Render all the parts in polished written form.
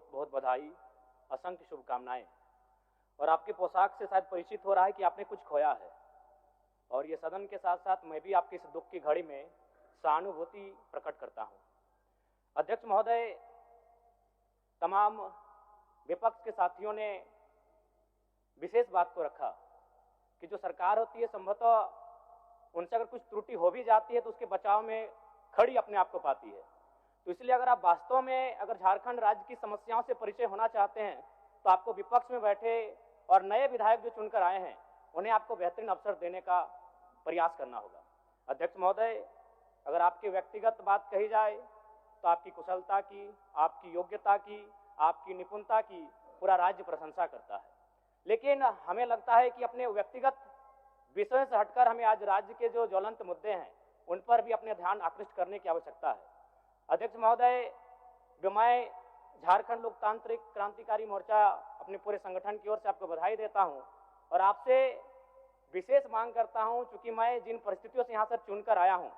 बहुत बहुत बधाई, असंख्य शुभकामनाएं। और आपकी पोशाक से शायद परिचित हो रहा है कि आपने कुछ खोया है, और ये सदन के साथ साथ मैं भी आपकी इस दुख की घड़ी में सहानुभूति प्रकट करता हूं। अध्यक्ष महोदय, तमाम विपक्ष के साथियों ने विशेष बात को रखा कि जो सरकार होती है संभवतः उनसे अगर कुछ त्रुटि हो भी जाती है तो उसके बचाव में खड़ी अपने आप को पाती है। तो इसलिए अगर आप वास्तव में अगर झारखंड राज्य की समस्याओं से परिचय होना चाहते हैं तो आपको विपक्ष में बैठे और नए विधायक जो चुनकर आए हैं उन्हें आपको बेहतरीन अवसर देने का प्रयास करना होगा। अध्यक्ष महोदय, अगर आपकी व्यक्तिगत बात कही जाए तो आपकी कुशलता की, आपकी योग्यता की, आपकी निपुणता की पूरा राज्य प्रशंसा करता है, लेकिन हमें लगता है कि अपने व्यक्तिगत विषय से हटकर हमें आज राज्य के जो ज्वलंत मुद्दे हैं उन पर भी अपने ध्यान आकृष्ट करने की आवश्यकता है। अध्यक्ष महोदय, मैं झारखंड लोकतांत्रिक क्रांतिकारी मोर्चा अपने पूरे संगठन की ओर से आपको बधाई देता हूं और आपसे विशेष मांग करता हूं, चूंकि मैं जिन परिस्थितियों से यहां से चुनकर आया हूं,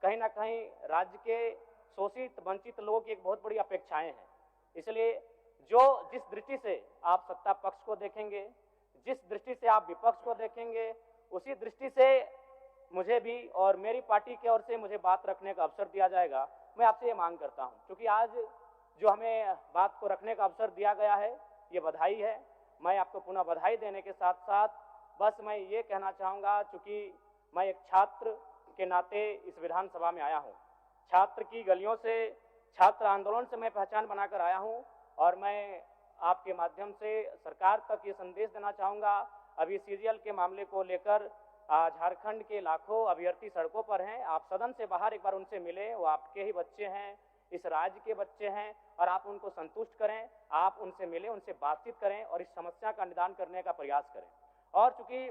कहीं ना कहीं राज्य के शोषित वंचित लोगों की एक बहुत बड़ी अपेक्षाएं हैं। इसलिए जिस दृष्टि से आप सत्ता पक्ष को देखेंगे, जिस दृष्टि से आप विपक्ष को देखेंगे, उसी दृष्टि से मुझे भी और मेरी पार्टी की ओर से मुझे बात रखने का अवसर दिया जाएगा। मैं आपसे ये मांग करता हूं, क्योंकि आज जो हमें बात को रखने का अवसर दिया गया है ये बधाई है। मैं आपको पुनः बधाई देने के साथ साथ बस मैं ये कहना चाहूँगा, चूँकि मैं एक छात्र के नाते इस विधानसभा में आया हूँ, छात्र की गलियों से, छात्र आंदोलन से मैं पहचान बनाकर आया हूँ, और मैं आपके माध्यम से सरकार तक ये संदेश देना चाहूँगा। अभी सीरियल के मामले को लेकर झारखंड के लाखों अभ्यर्थी सड़कों पर हैं। आप सदन से बाहर एक बार उनसे मिलें, वो आपके ही बच्चे हैं, इस राज्य के बच्चे हैं, और आप उनको संतुष्ट करें, आप उनसे मिलें, उनसे बातचीत करें और इस समस्या का निदान करने का प्रयास करें। और चूंकि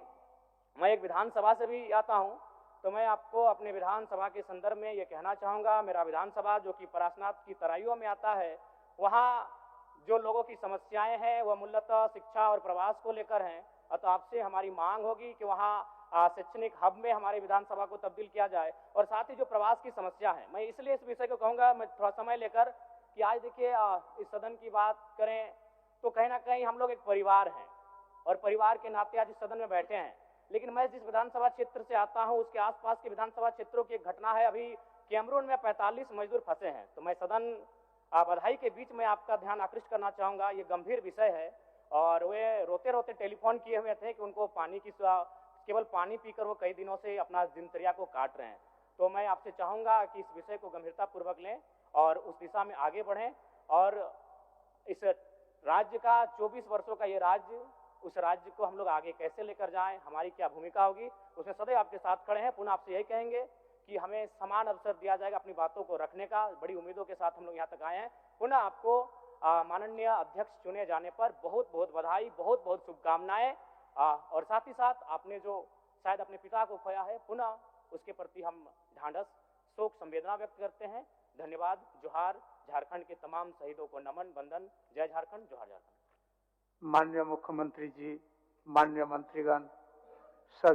मैं एक विधानसभा से भी आता हूं, तो मैं आपको अपने विधानसभा के संदर्भ में ये कहना चाहूँगा, मेरा विधानसभा जो कि परासनाथ की तराइयों में आता है, वहाँ जो लोगों की समस्याएं हैं वह मूलतः शिक्षा और प्रवास को लेकर हैं। तो आपसे हमारी मांग होगी कि वहाँ शैक्षणिक हब में हमारे विधानसभा को तब्दील किया जाए, और साथ ही जो प्रवास की समस्या है, मैं इसलिए इस विषय को कहूँगा, मैं थोड़ा समय लेकर, कि आज देखिए इस सदन की बात करें तो कहीं ना कहीं हम लोग एक परिवार हैं और परिवार के नाते आज इस सदन में बैठे हैं। लेकिन मैं जिस विधानसभा क्षेत्र से आता हूं उसके आसपास के विधानसभा क्षेत्रों की एक घटना है, अभी कैमरून में 45 मजदूर फंसे हैं। तो मैं सदन बधाई के बीच में आपका ध्यान आकृष्ट करना चाहूँगा, ये गंभीर विषय है, और वे रोते रोते टेलीफोन किए हुए थे कि उनको पानी की केवल पानी पीकर वो कई दिनों से अपना दिनचर्या को काट रहे हैं। तो मैं आपसे चाहूँगा कि इस विषय को गंभीरता पूर्वक लें और उस दिशा में आगे बढ़ें, और इस राज्य का 24 वर्षों का ये राज्य, उस राज्य को हम लोग आगे कैसे लेकर जाएं, हमारी क्या भूमिका होगी, उसमें सदैव आपके साथ खड़े हैं। पुनः आपसे यही कहेंगे कि हमें समान अवसर दिया जाएगा अपनी बातों को रखने का। बड़ी उम्मीदों के साथ हम लोग यहाँ तक आए हैं। पुनः आपको माननीय अध्यक्ष चुने जाने पर बहुत बहुत बधाई, बहुत बहुत शुभकामनाएं, और साथ ही साथ आपने जो शायद अपने पिता को खोया है, पुनः उसके प्रति हम ढांढस, शोक, संवेदना व्यक्त करते हैं। धन्यवाद। जोहार। झारखंड के तमाम शहीदों को नमन, वंदन। जय झारखंड, जोहार झारखंड। माननीय मुख्यमंत्री जी, माननीय मंत्रीगण,